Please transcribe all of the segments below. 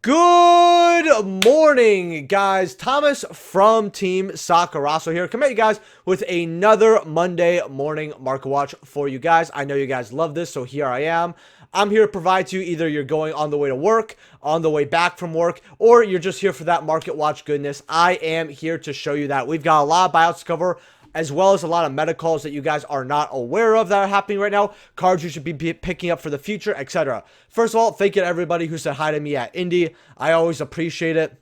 Good morning, guys. Thomas from Team Sakuraso here. Come at you guys with another Monday morning market watch for you guys. I know you guys love this, so here I am. I'm here to provide to you either you're going on the way to work, on the way back from work, or you're just here for that market watch goodness. I am here to show you that. We've got a lot of buyouts to cover, as well as a lot of meta calls that you guys are not aware of that are happening right now, cards you should be picking up for the future, etc. First of all, thank you to everybody who said hi to me at Indy. I always appreciate it.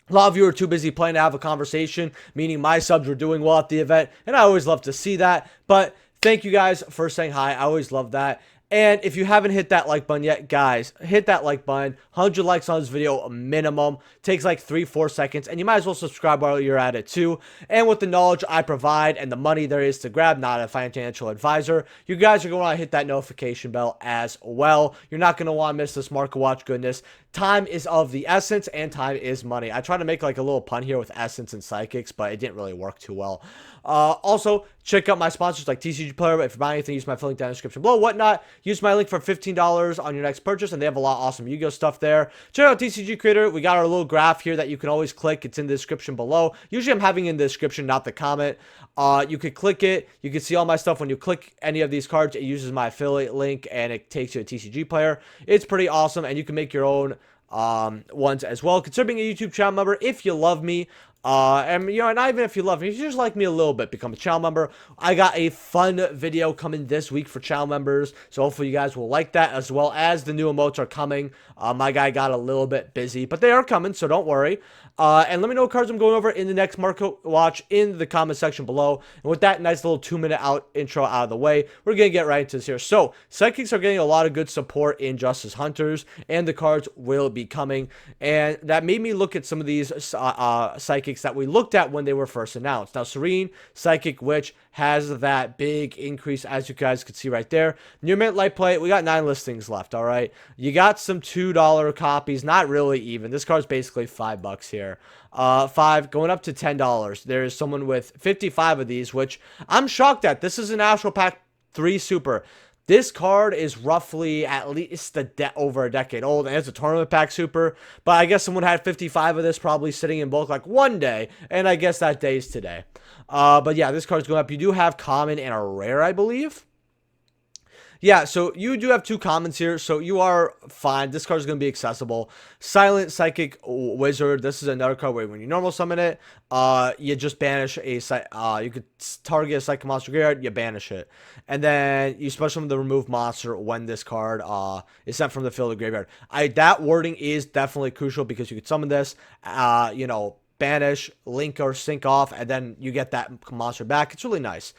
A lot of you are too busy playing to have a conversation, meaning my subs were doing well at the event, and I always love to see that. But thank you guys for saying hi. I always love that. And if you haven't hit that like button yet, guys, hit that like button. 100 likes on this video, a minimum. Takes like 3-4 seconds. And you might as well subscribe while you're at it too. And with the knowledge I provide and the money there is to grab, not a financial advisor, you guys are going to want to hit that notification bell as well. You're not going to want to miss this market watch goodness. Time is of the essence, and time is money. I tried to make like a little pun here with essence and psychics, but it didn't really work too well. Also, check out my sponsors like TCG Player. If you're buying anything, use my link down in the description below. Whatnot, use my link for $15 on your next purchase, and they have a lot of awesome Yu-Gi-Oh stuff there. Check out TCG Creator. We got our little graph here that you can always click. It's in the description below. Usually I'm having in the description, not the comment. You could click it. You can see all my stuff. When you click any of these cards, it uses my affiliate link, and it takes you to a TCG Player. It's pretty awesome, and you can make your own ones as well. Consider being a YouTube channel member if you love me. And you know, not even if you love me, if you just like me a little bit, become a channel member. I got a fun video coming this week for channel members, so hopefully you guys will like that, as well as the new emotes are coming. My guy got a little bit busy, but they are coming, so don't worry. And let me know what cards I'm going over in the next market watch in the comment section below. And with that nice little 2-minute intro out of the way, we're going to get right into this here. So, Psychics are getting a lot of good support in Justice Hunters, and the cards will be coming. And that made me look at some of these Psychics that we looked at when they were first announced. Now, Serene, Psychic Witch has that big increase, as you guys can see right there. Near Mint Light Play, we got 9 listings left, all right? You got some $2 copies, not really even. This card's basically $5 here. 5 going up to $10. There's someone with 55 of these, which I'm shocked at. This is an Astral Pack 3 Super. This card is roughly at least over a decade old, and it's a tournament pack super. But I guess someone had 55 of this probably sitting in bulk like one day, and I guess that day's today. But yeah, this card's going up. You do have common and a rare, I believe. Yeah, so you do have 2 commons here, so you are fine. This card is going to be accessible. Silent Psychic Wizard. This is another card where when you normal summon it, you just banish a you could target a Psychic Monster graveyard, you banish it. And then you special summon the remove monster when this card is sent from the field to graveyard. That wording is definitely crucial because you could summon this, you know, banish, link or sync off, and then you get that monster back. It's really nice.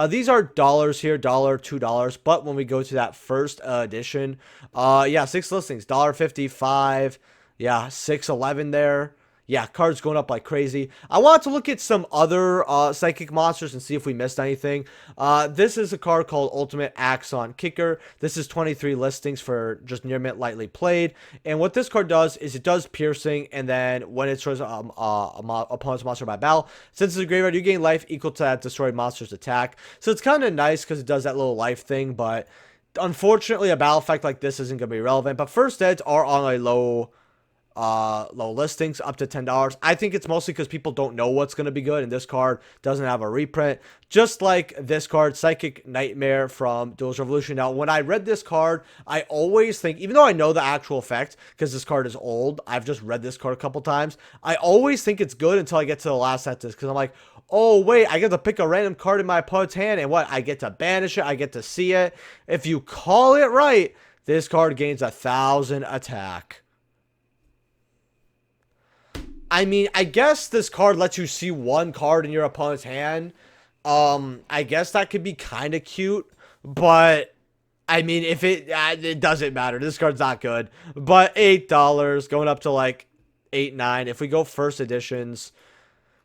These are dollars here, $2, but when we go to that first edition, yeah, 6 listings, $1.55, yeah, 6.11 there. Yeah, cards going up like crazy. I wanted to look at some other Psychic monsters and see if we missed anything. This is a card called Ultimate Axon Kicker. This is 23 listings for just Near Mint Lightly Played. And what this card does is it does piercing, and then when it destroys opponent's monster by battle, since it's a graveyard, you gain life equal to that destroyed monster's attack. So it's kind of nice because it does that little life thing, but unfortunately a battle effect like this isn't going to be relevant. But first eds are on a low listings up to $10. I think it's mostly because people don't know what's going to be good, and this card doesn't have a reprint, just like this card, Psychic Nightmare from Duel's Revolution. Now, when I read this card, I always think, even though I know the actual effect because this card is old, I've just read this card a couple times, I always think it's good until I get to the last sentence, because I'm like, oh wait, I get to pick a random card in my opponent's hand, and what, I get to banish it, I get to see it. If you call it right, this card gains 1,000 attack. I mean, I guess this card lets you see one card in your opponent's hand. I guess that could be kind of cute, but I mean, if it doesn't matter. This card's not good. But $8 going up to like 8, 9. If we go first editions,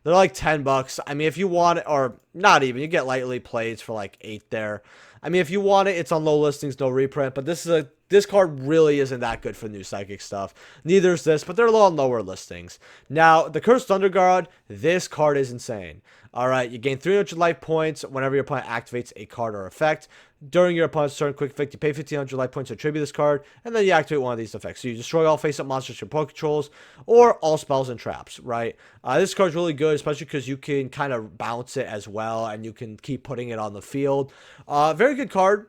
they're like $10. I mean, if you want it, or not even, you get lightly played for like 8 there. I mean, if you want it, it's on low listings, no reprint. But this is a this card really isn't that good for new Psychic stuff. Neither is this, but they're a little lower listings. Now, the Cursed Thunder Guard, this card is insane. Alright, you gain 300 life points whenever your opponent activates a card or effect. During your opponent's turn, quick effect, you pay 1500 life points to attribute this card, and then you activate one of these effects. So you destroy all face-up monsters your opponent controls, or all spells and traps, right? This card's really good, especially because you can kind of bounce it as well, and you can keep putting it on the field. Very good card.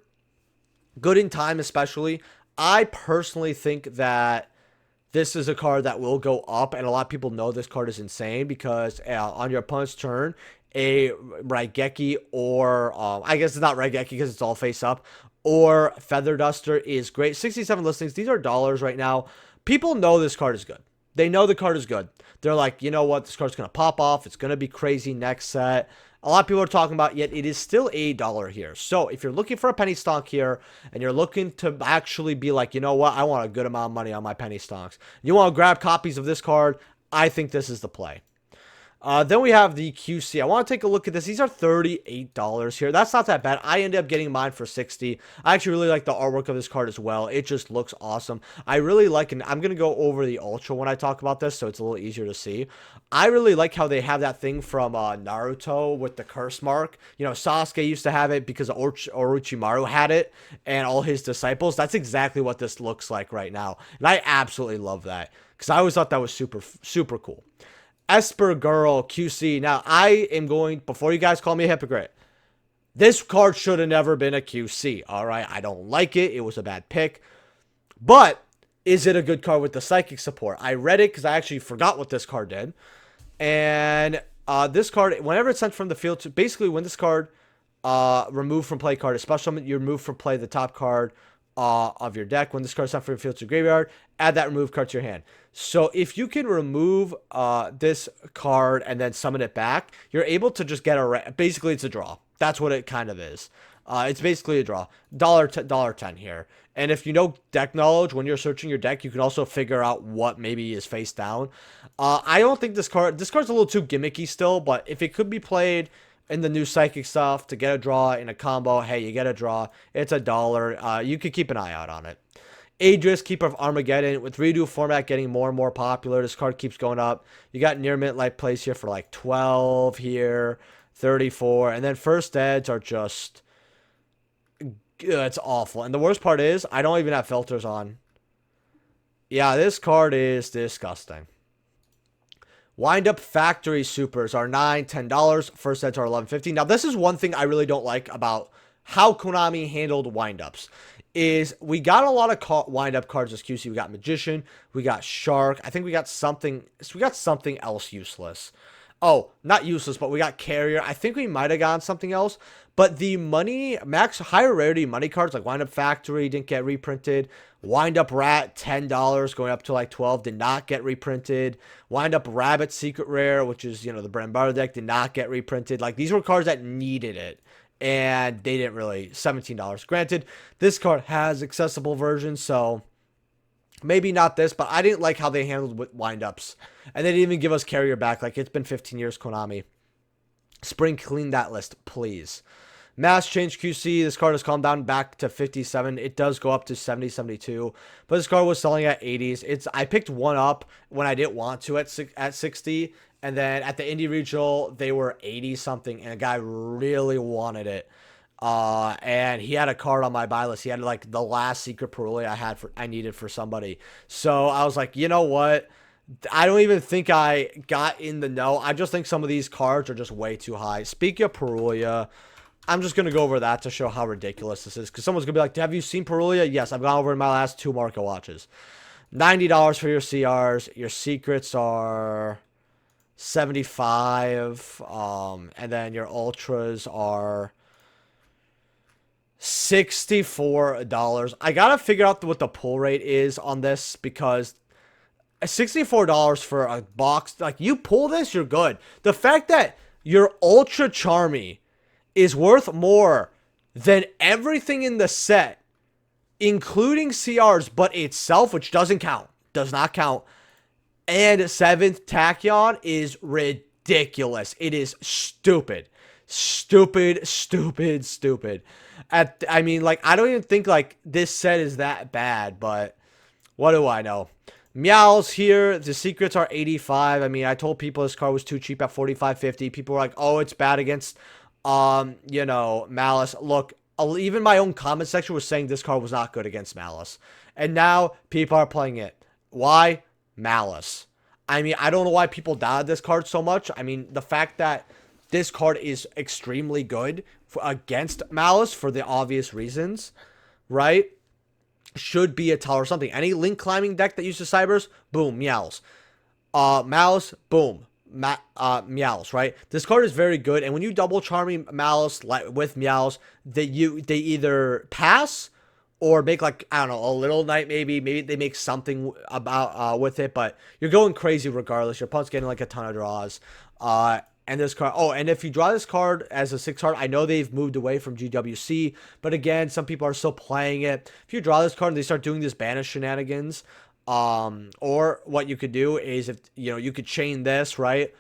Good in time, especially. I personally think that this is a card that will go up, and a lot of people know this card is insane because on your opponent's turn, a Raigeki or, I guess it's not Raigeki because it's all face up, or Feather Duster is great. 67 listings. These are dollars right now. People know this card is good. They know the card is good. They're like, you know what? This card's going to pop off. It's going to be crazy next set. A lot of people are talking about, yet it is still $1 here. So if you're looking for a penny stock here, and you're looking to actually be like, you know what, I want a good amount of money on my penny stocks, you want to grab copies of this card, I think this is the play. Then we have the QC. I want to take a look at this. These are $38 here. That's not that bad. I ended up getting mine for $60. I actually really like the artwork of this card as well. It just looks awesome. I really like it. I'm going to go over the Ultra when I talk about this, so it's a little easier to see. I really like how they have that thing from Naruto with the curse mark. You know, Sasuke used to have it because Orochimaru had it and all his disciples. That's exactly what this looks like right now. And I absolutely love that because I always thought that was super, super cool. Esper Girl QC. Now, I am going, before you guys call me a hypocrite, this card should have never been a QC, all right? I don't like it. It was a bad pick. But is it a good card with the Psychic support? I read it because I actually forgot what this card did. And this card, whenever it's sent from the field, to basically when this card removed from play card, especially when you remove from play the top card of your deck. When this card is sent from your field to graveyard, add that removed card to your hand. So if you can remove this card and then summon it back, you're able to just get basically it's a draw. That's what it kind of is. It's basically a draw. $1.10 here. And if you know deck knowledge, when you're searching your deck, you can also figure out what maybe is face down. I don't think this card's a little too gimmicky still, but if it could be played in the new Psychic stuff to get a draw in a combo, hey, you get a draw. It's $1. You could keep an eye out on it. Adris, Keeper of Armageddon. With redo format getting more and more popular, this card keeps going up. You got near mint light plays here for like 12 here, 34, and then first eds are just, it's awful. And the worst part is I don't even have filters on. Yeah, this card is disgusting. Wind Up Factory Supers are $9, $10. First eds are $11.50. Now, this is one thing I really don't like about how Konami handled wind-ups. Is we got a lot of wind-up cards as QC. We got Magician, we got Shark. I think we got something else useless. Oh, not useless, but we got Carrier. I think we might have gotten something else. But the higher rarity money cards like Wind Up Factory didn't get reprinted. Wind Up Rat, $10, going up to like 12, did not get reprinted. Wind Up Rabbit Secret Rare, which is, the bread and butter deck, did not get reprinted. Like, these were cards that needed it. And they didn't really, $17. Granted, this card has accessible versions, so maybe not this, but I didn't like how they handled with wind-ups. And they didn't even give us Carrier back. Like, it's been 15 years, Konami. Spring clean that list, please. Mass Change QC, this card has calmed down back to 57. It does go up to 70, 72. But this card was selling at 80s. I picked one up when I didn't want to at 60. And then at the Indie Regional, they were 80-something. And a guy really wanted it. And he had a card on my buy list. He had like the last secret Parulia I needed for somebody. So I was like, you know what? I don't even think I got in the know. I just think some of these cards are just way too high. Speaking of Parulia, I'm just going to go over that to show how ridiculous this is. Because someone's going to be like, have you seen Parulia? Yes, I've gone over in my last 2 market watches. $90 for your CRs. Your secrets are $75. And then your ultras are $64. I got to figure out what the pull rate is on this because $64 for a box, like you pull this, you're good. The fact that your Ultra Charmy is worth more than everything in the set, including CRs, but itself, which does not count, and 7th Tachyon is ridiculous. It is stupid. Stupid, stupid, stupid. I mean, like, I don't even think, like, this set is that bad, but what do I know? Meows here. The secrets are 85. I mean, I told people this card was too cheap at 45.50. People were like, oh, it's bad against, you know, Malice. Look, even my own comment section was saying this card was not good against Malice. And now people are playing it. Why? Malice. I mean, I don't know why people doubted this card so much. I mean, the fact that this card is extremely good against Malice for the obvious reasons, right? Should be a tell or something. Any link climbing deck that uses Cybers, boom, Meows. Malice, boom. Meows, right? This card is very good, and when you double charming Malice with Meows, they either pass or make, like, I don't know, a little night maybe they make something about with it, but you're going crazy regardless. Your opponent's getting like a ton of draws. And this card, oh, and if you draw this card as a 6 card, I know they've moved away from GWC, but again, some people are still playing it. If you draw this card and they start doing this banish shenanigans, or what you could do is, if you know, you could chain this, right?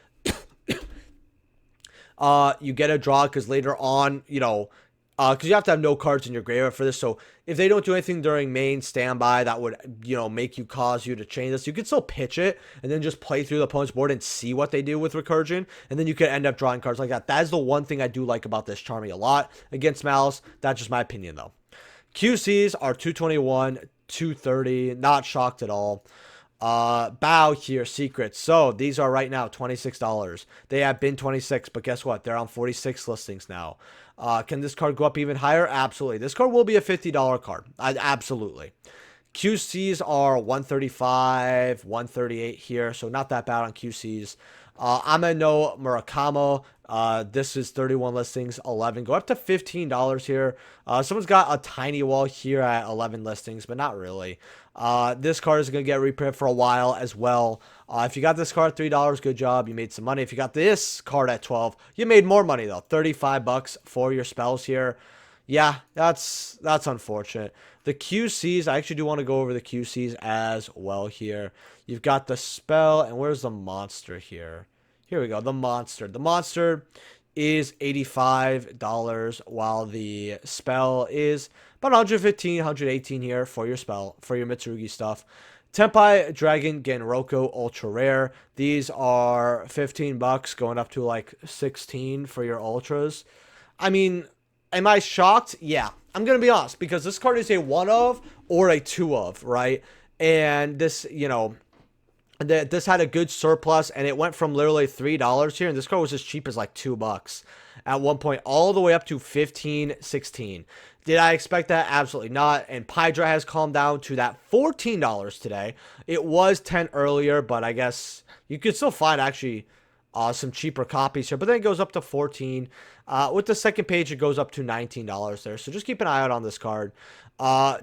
You get a draw because later on, you know, because you have to have no cards in your graveyard for this. So if they don't do anything during main standby that would, you know, cause you to chain this, you could still pitch it and then just play through the opponent's board and see what they do with recursion. And then you could end up drawing cards like that. That is the one thing I do like about this Charmy a lot against Malice. That's just my opinion though. QCs are 221, 230. Not shocked at all. Bow here, secrets. So these are right now $26. They have been 26, but guess what? They're on 46 listings now. Can this card go up even higher? Absolutely. This card will be a $50 card. Absolutely. QCs are 135, 138 here, so not that bad on QCs. Ameno Murakamo. This is 31 listings, 11. Go up to $15 here. Someone's got a tiny wall here at 11 listings, but not really. This card is going to get reprint for a while as well. If you got this card at $3, good job. You made some money. If you got this card at 12, you made more money though. 35 bucks for your spells here. Yeah, that's unfortunate. The QCs, I actually do want to go over the QCs as well here. You've got the spell, and where's the monster here? Here we go, the monster. The monster is $85, while the spell is about 115, 118 here for your spell, for your Mitsurugi stuff. Tenpai Dragon Genroku Ultra Rare. These are 15 bucks, going up to like 16 for your ultras. I mean, am I shocked? Yeah, I'm going to be honest, because this card is a 1 of or a 2 of, right? And this, you know, this had a good surplus, and it went from literally $3 here, and this card was as cheap as like $2 at one point, all the way up to 15, 16. Did I expect that? Absolutely not. And Pydra has calmed down to that $14 today. It was 10 earlier, but I guess you could still find actually some cheaper copies here, but then it goes up to 14. With the second page, it goes up to $19 there. So just keep an eye out on this card.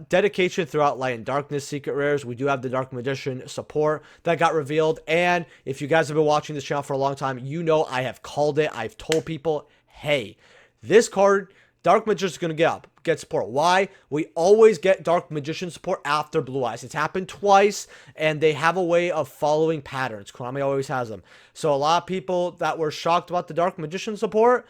Dedication throughout Light and Darkness secret rares. We do have the Dark Magician support that got revealed. And if you guys have been watching this channel for a long time, you know I have called it. I've told people, hey, this card, Dark Magician, is going to get support. Why? We always get Dark Magician support after Blue Eyes. It's happened twice, and they have a way of following patterns. Konami always has them. So a lot of people that were shocked about the Dark Magician support,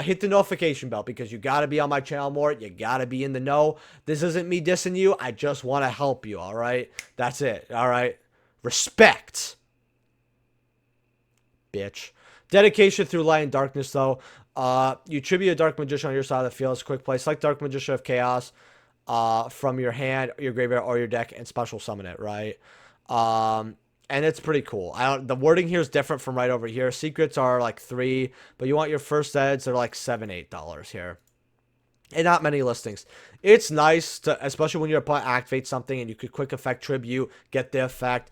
hit the notification bell, because you got to be on my channel more. You got to be in the know. This isn't me dissing you. I just want to help you, all right? That's it, all right? Respect. Bitch. Dedication through Light and Darkness, though. You tribute a Dark Magician on your side of the field. It's a quick play. Select Dark Magician of Chaos from your hand, your graveyard, or your deck, and special summon it, right? And it's pretty cool. The wording here is different from right over here. Secrets are like $3, but you want your first eds, they're like $7, $8 here. And not many listings. It's nice to, especially when your opponent activates something and you could quick effect tribute, get the effect.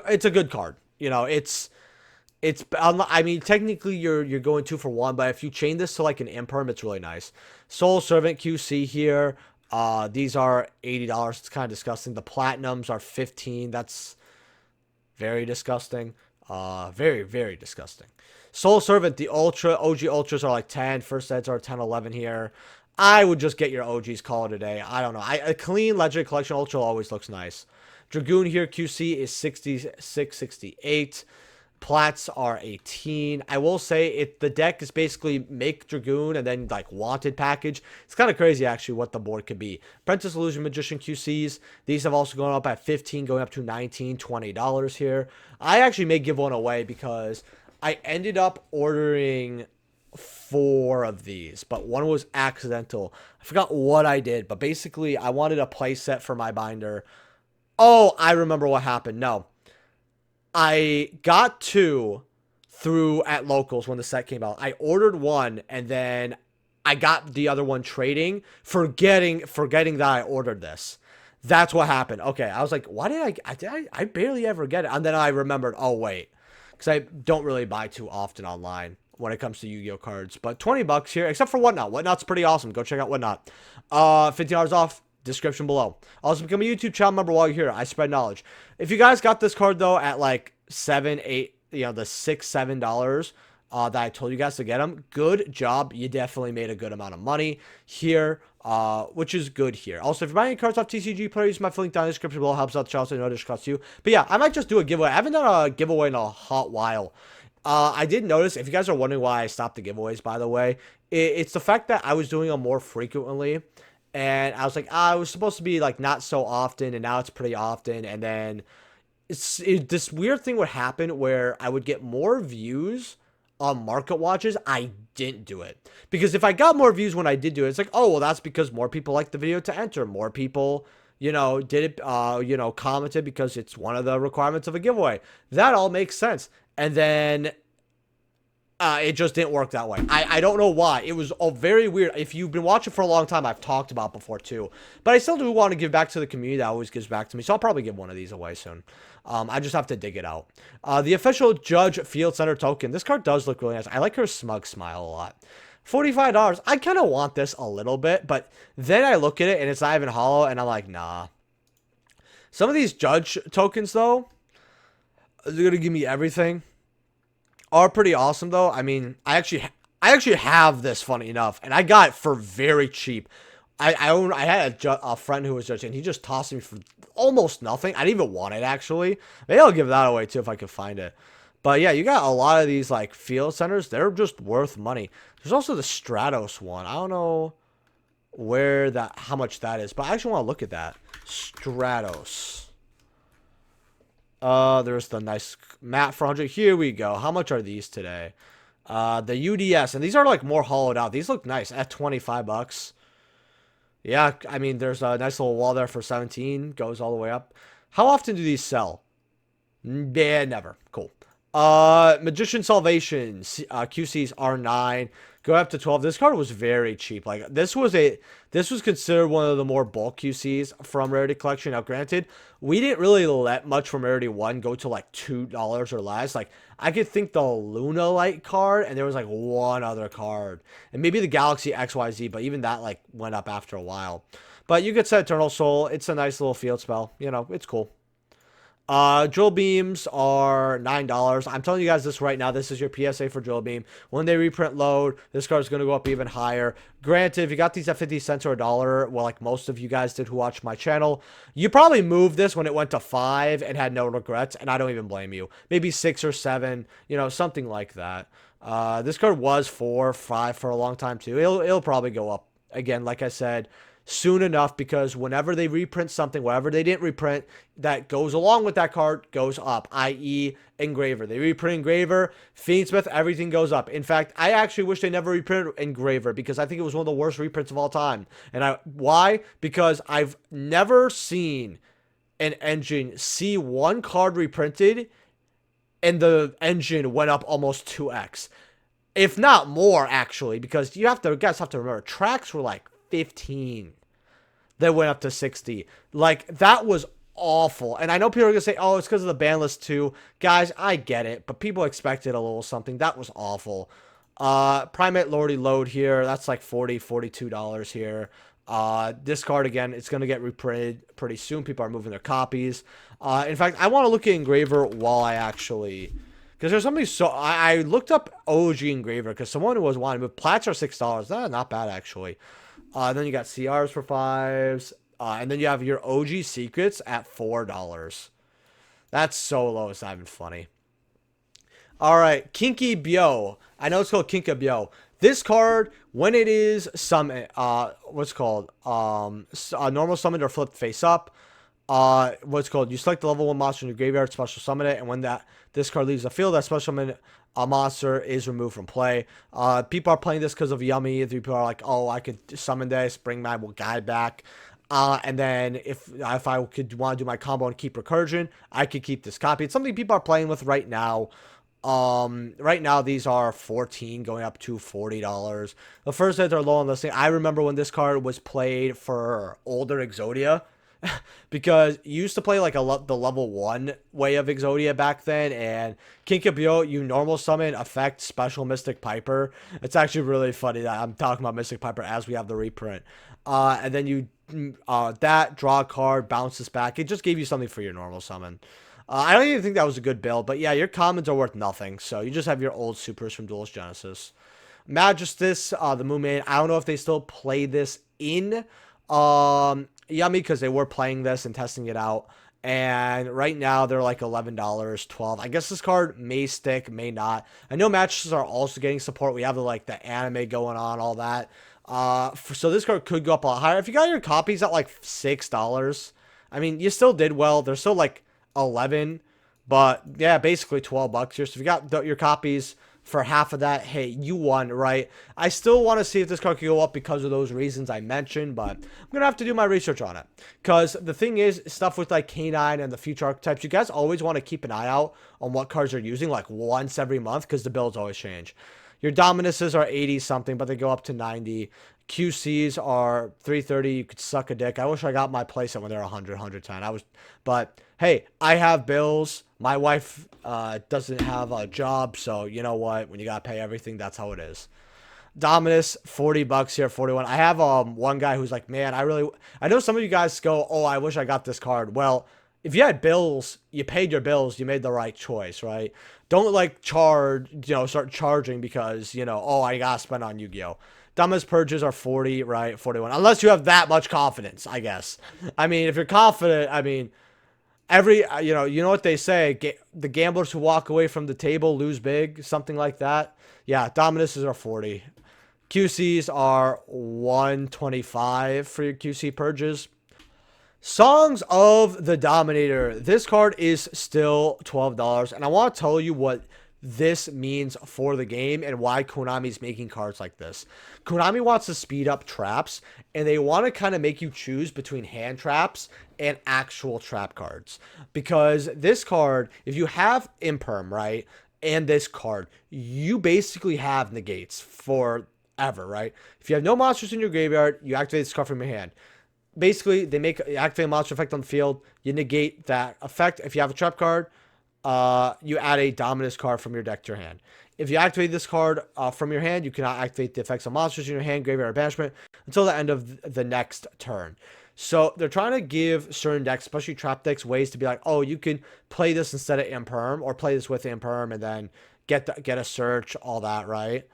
It's a good card. You know, I mean, technically you're going 2 for 1, but if you chain this to like an imperm, it's really nice. Soul Servant QC here. These are $80. It's kind of disgusting. The platinums are 15. That's very disgusting. Very, very disgusting. Soul Servant, the OG Ultras are like 10. First eds are 10, 11 here. I would just get your OGs, call it a day. I don't know. A clean Legendary Collection Ultra always looks nice. Dragoon here, QC is 66, 68. Plats are 18. I will say the deck is basically make Dragoon and then like wanted package. It's kind of crazy actually what the board could be. Apprentice Illusion Magician QCs. These have also gone up at 15, going up to 19, $20 here. I actually may give one away because I ended up ordering 4 of these, but one was accidental. I forgot what I did, but basically I wanted a play set for my binder. Oh, I remember what happened. No. I got 2 through at locals when the set came out. I ordered 1 and then I got the other one trading, forgetting that I ordered this. That's what happened. Okay, I was like, why did I barely ever get it? And then I remembered, oh wait, because I don't really buy too often online when it comes to Yu-Gi-Oh cards. But $20 here, except for Whatnot. Whatnot's pretty awesome. Go check out Whatnot. $15 off. Description below. Also, become a YouTube channel member while you're here. I spread knowledge. If you guys got this card though at like $7, $8, the $6, $7 that I told you guys to get them, good job. You definitely made a good amount of money here, which is good here. Also, if you're buying any cards off TCG, please use my link down in the description below. Helps out the channel so you know it costs you. But yeah, I might just do a giveaway. I haven't done a giveaway in a hot while. I did notice, if you guys are wondering why I stopped the giveaways, by the way, it's the fact that I was doing them more frequently. And I was like, I was supposed to be like not so often, and now it's pretty often. And then this weird thing would happen where I would get more views on market watches. I didn't do it because if I got more views when I did do it, it's like, oh well, that's because more people liked the video to enter. More people, did it, commented because it's one of the requirements of a giveaway. That all makes sense. And then it just didn't work that way. I don't know why. It was all very weird. If you've been watching for a long time, I've talked about before too. But I still do want to give back to the community that always gives back to me. So I'll probably give one of these away soon. I just have to dig it out. The official Judge Field Center token. This card does look really nice. I like her smug smile a lot. $45. I kind of want this a little bit, but then I look at it and it's not even hollow and I'm like, nah. Some of these Judge tokens though, they're going to give me everything. Are pretty awesome though. I mean, I actually have this, funny enough, and I got it for very cheap. I had a friend who was judging, and he just tossed me for almost nothing. I didn't even want it actually. Maybe I'll give that away too if I can find it. But yeah, you got a lot of these like field centers. They're just worth money. There's also the Stratos one. I don't know how much that is, but I actually want to look at that. Stratos. There's the nice mat for 100. Here we go. How much are these today? The UDS, and these are like more hollowed out. These look nice at $25. Yeah, I mean, there's a nice little wall there for 17. Goes all the way up. How often do these sell? Yeah, never. Cool. Magician Salvation, QC's R9, go up to 12. This card was very cheap. Like this was considered one of the more bulk QCs from Rarity Collection. Now, granted, we didn't really let much from Rarity 1 go to like $2 or less. Like I could think the Luna Light card, and there was like one other card, and maybe the Galaxy XYZ, but even that like went up after a while. But you could set Eternal Soul. It's a nice little field spell. It's cool. Drill beams are $9. I'm telling you guys this right now. This is your PSA for drill beam. When they reprint load, this card is going to go up even higher. Granted, if you got these at 50 cents or $1, well, like most of you guys did who watch my channel, you probably moved this when it went to 5 and had no regrets, and I don't even blame you. Maybe 6 or 7, something like that. This card was 4, 5 for a long time too. It'll probably go up again, like I said, soon enough, because whenever they reprint something, whatever they didn't reprint that goes along with that card goes up, i.e. Engraver. They reprint Engraver, Fiendsmith, everything goes up. In fact, I actually wish they never reprinted Engraver because I think it was one of the worst reprints of all time. And why? Because I've never seen an engine see one card reprinted and the engine went up almost 2x. If not more, actually, because you guys have to remember, tracks were like 15. They went up to 60. Like, that was awful. And I know people are going to say, oh, it's because of the ban list too. Guys, I get it, but people expected a little something. That was awful. Primate Lordy Load here. That's like $40, $42 here. This card, again, it's going to get reprinted pretty soon. People are moving their copies. In fact, I want to look at Engraver while I actually... Because there's something so... I looked up OG Engraver because someone was wanting to move. Plats are $6. Not bad, actually. Then you got CRs for $5s. And then you have your OG Secrets at $4. That's so low, it's not even funny. All right, Kinka-Byo. I know it's called Kinka-Byo. This card, when it is summon, what's it called? Normal summoned or flipped face up. What's it called? You select the level 1 monster in your graveyard, special summon it, and when this card leaves the field, that special summon monster is removed from play. People are playing this because of Yummy. People are like, oh, I could summon this, bring my guy back. And then if I could want to do my combo and keep recursion, I could keep this copy. It's something people are playing with right now. Right now these are 14 going up to $40. The first days are low on listing. I remember when this card was played for older Exodia. Because you used to play like the level 1 way of Exodia back then, and Kinka-Byo, you normal summon, effect, special Mystic Piper. It's actually really funny that I'm talking about Mystic Piper as we have the reprint. And then you that draw a card, bounces back. It just gave you something for your normal summon. I don't even think that was a good build, but yeah, your commons are worth nothing, so you just have your old supers from Duelist Genesis. Majestus, the Moonman, I don't know if they still play this in Yummy, because they were playing this and testing it out, and right now they're like $11, $12. I guess this card may stick, may not. I know matches are also getting support. We have the anime going on, all that. So this card could go up a lot higher. If you got your copies at like $6, I mean, you still did well. They're still like 11, but yeah, basically $12 here. So if you got your copies for half of that, hey, you won, right? I still want to see if this card can go up because of those reasons I mentioned, but I'm gonna have to do my research on it. Because the thing is, stuff with like K9 and the future archetypes, you guys always want to keep an eye out on what cards they're using like once every month, because the builds always change. Your Dominuses are 80 something, but they go up to 90. QCs are 330. You could suck a dick. I wish I got my playset when they're 100, 110. But hey, I have bills. My wife doesn't have a job, so you know what? When you gotta pay everything, that's how it is. Dominus, $40 here, 41. I have one guy who's like, man, I know some of you guys go, oh, I wish I got this card. Well, if you had bills, you paid your bills, you made the right choice, right? Don't like start charging because, oh, I gotta spend on Yu-Gi-Oh! Dumbest purges are 40, right? 41. Unless you have that much confidence, I guess. I mean, if you're confident, I mean, you know what they say, the gamblers who walk away from the table lose big, something like that. Yeah, Dominuses are 40. QCs are 125 for your QC purges. Songs of the Dominator. This card is still $12, and I want to tell you what this means for the game and why Konami's making cards like this. Konami wants to speed up traps, and they want to kind of make you choose between hand traps and actual trap cards. Because this card, if you have Imperm, right, and this card, you basically have negates forever, right? If you have no monsters in your graveyard, you activate this card from your hand. Basically, they activate a monster effect on the field. You negate that effect. If you have a trap card, you add a Dominus card from your deck to your hand. If you activate this card from your hand, you cannot activate the effects of monsters in your hand, graveyard, or banishment until the end of the next turn. So they're trying to give certain decks, especially trap decks, ways to be like, oh, you can play this instead of Imperm, or play this with Imperm and then get a search, all that, right?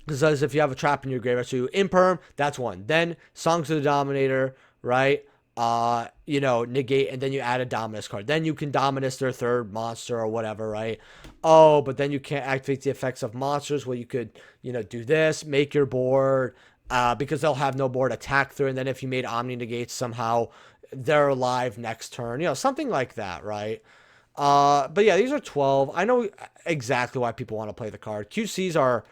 Because if you have a trap in your graveyard, so you Imperm, that's one. Then Songs of the Dominator, right? Negate, and then you add a Dominus card. Then you can Dominus their third monster or whatever, right? Oh, but then you can't activate the effects of monsters. Well, you could, do this, make your board, because they'll have no board attack through. And then if you made Omni Negates somehow, they're alive next turn, something like that, right? But yeah, these are 12. I know exactly why people want to play the card. QCs are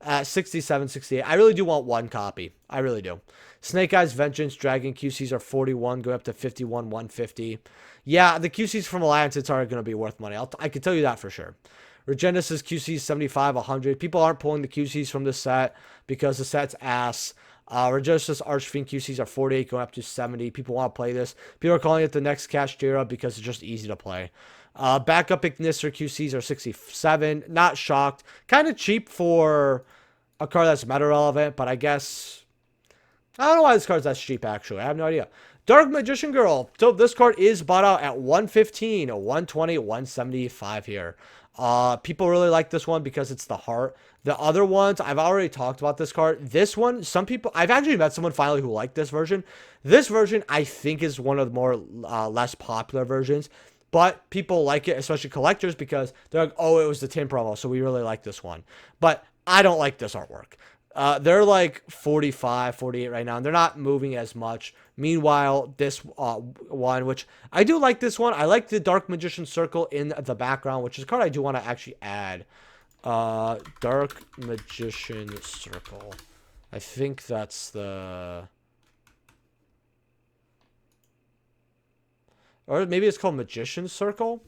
at 67, 68. I really do want one copy. I really do. Snake Eyes Vengeance Dragon QCs are 41, going up to 51, 150. Yeah, the QCs from Alliances are going to be worth money. I can tell you that for sure. Regenesis QCs 75, 100. People aren't pulling the QCs from this set because the set's ass. Regenesis Archfiend QCs are 48, going up to 70. People want to play this. People are calling it the next Cashtira because it's just easy to play. Backup Ignister QCs are 67. Not shocked. Kind of cheap for a card that's meta relevant, but I guess I don't know why this card's that cheap, actually. I have no idea. Dark Magician Girl. So this card is bought out at 115, 120, 175 here. People really like this one because it's the heart. The other ones, I've already talked about this card. This one, I've actually met someone finally who liked this version. This version, I think, is one of the more less popular versions. But people like it, especially collectors, because they're like, oh, it was the tin promo, so we really like this one. But I don't like this artwork. They're like 45, 48 right now, and they're not moving as much. Meanwhile, this one, which I do like this one. I like the Dark Magician Circle in the background, which is a card I do want to actually add. Dark Magician Circle. I think that's the... Or maybe it's called Magician's Circle.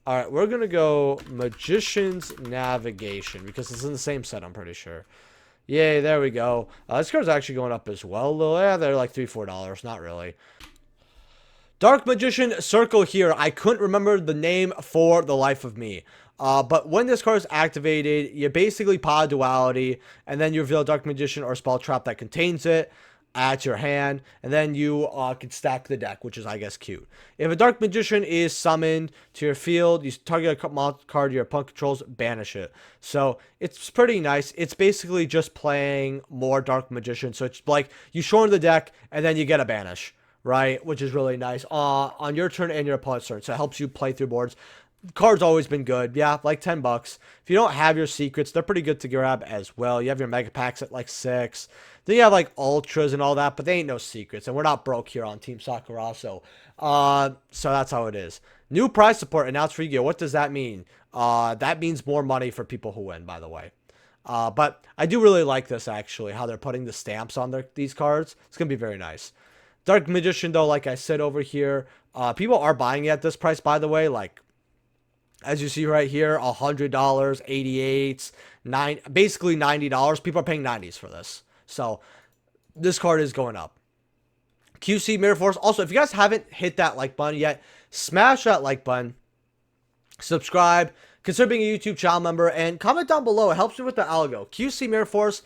All right, we're going to go Magician's Navigation because it's in the same set, I'm pretty sure. Yay, there we go. This card's actually going up as well, though. Yeah, they're like $3, $4. Not really. Dark Magician Circle here. I couldn't remember the name for the life of me. But when this card is activated, you basically pod Duality, and then you reveal a Dark Magician or Spell Trap that contains it. Add to your hand, and then you can stack the deck, which is, I guess, cute. If a Dark Magician is summoned to your field, you target a card your opponent controls, banish it. So it's pretty nice. It's basically just playing more Dark Magician. So it's like you shorten the deck, and then you get a banish, right? Which is really nice on your turn and your opponent's turn. So it helps you play through boards. Card's always been good. Yeah, like $10. If you don't have your secrets, they're pretty good to grab as well. You have your mega packs at like 6. Then you have like ultras and all that, but they ain't no secrets. And we're not broke here on Team Sakurazo. So that's how it is. New prize support announced for Yu-Gi-Oh! What does that mean? That means more money for people who win, by the way. But I do really like this, actually, how they're putting the stamps on these cards. It's going to be very nice. Dark Magician, though, like I said over here, people are buying it at this price, by the way. Like, as you see right here, $100, 88s, basically $90. People are paying 90s for this. So this card is going up. QC Mirror Force. Also, if you guys haven't hit that like button yet, smash that like button. Subscribe. Consider being a YouTube channel member. And comment down below. It helps me with the algo. QC Mirror Force.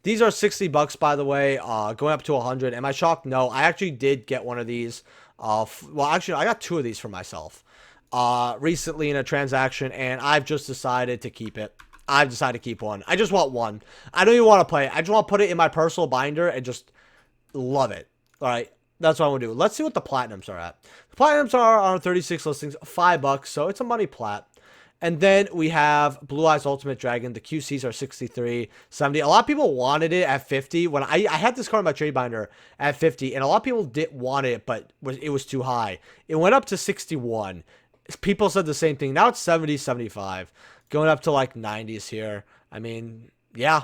These are $60, by the way. Going up to 100. Am I shocked? No. I actually did get one of these. Well, actually, I got 2 of these for myself. Recently in a transaction, and I've just decided to keep it. I've decided to keep one. I just want one. I don't even want to play it. I just want to put it in my personal binder and just love it. All right, that's what I want to do. Let's see what the platinums are at. The platinums are on 36 listings, $5, so it's a money plat. And then we have Blue Eyes Ultimate Dragon. The QCs are 63, 70. A lot of people wanted it at 50. When I had this card in my trade binder at 50, and a lot of people didn't want it, but it was too high. It went up to 61. People said the same thing. Now it's 70, 75. Going up to like 90s here. I mean, yeah.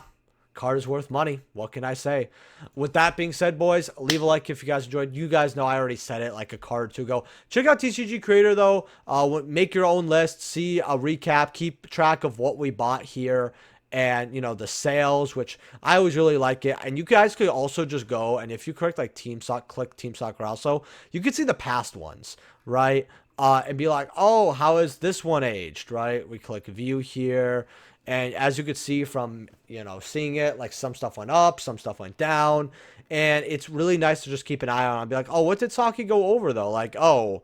Card is worth money. What can I say? With that being said, boys, leave a like if you guys enjoyed. You guys know I already said it like a card or two ago. Check out TCG Creator, though. Make your own list. See a recap. Keep track of what we bought here. And, you know, the sales, which I always really like it. And you guys could also just go, and if you click like click Team Soccer also, you can see the past ones, right? And be like, oh, how is this one aged, right? We click view here. And as you could see from, you know, seeing it, like some stuff went up, some stuff went down. And it's really nice to just keep an eye on and be like, oh, what did Saki go over, though? Like, oh,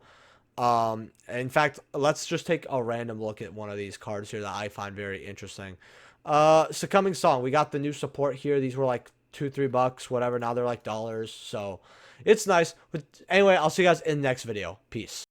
in fact, let's just take a random look at one of these cards here that I find very interesting. Succumbing Song. We got the new support here. These were like $2, $3, whatever. Now they're like dollars. So it's nice. But anyway, I'll see you guys in the next video. Peace.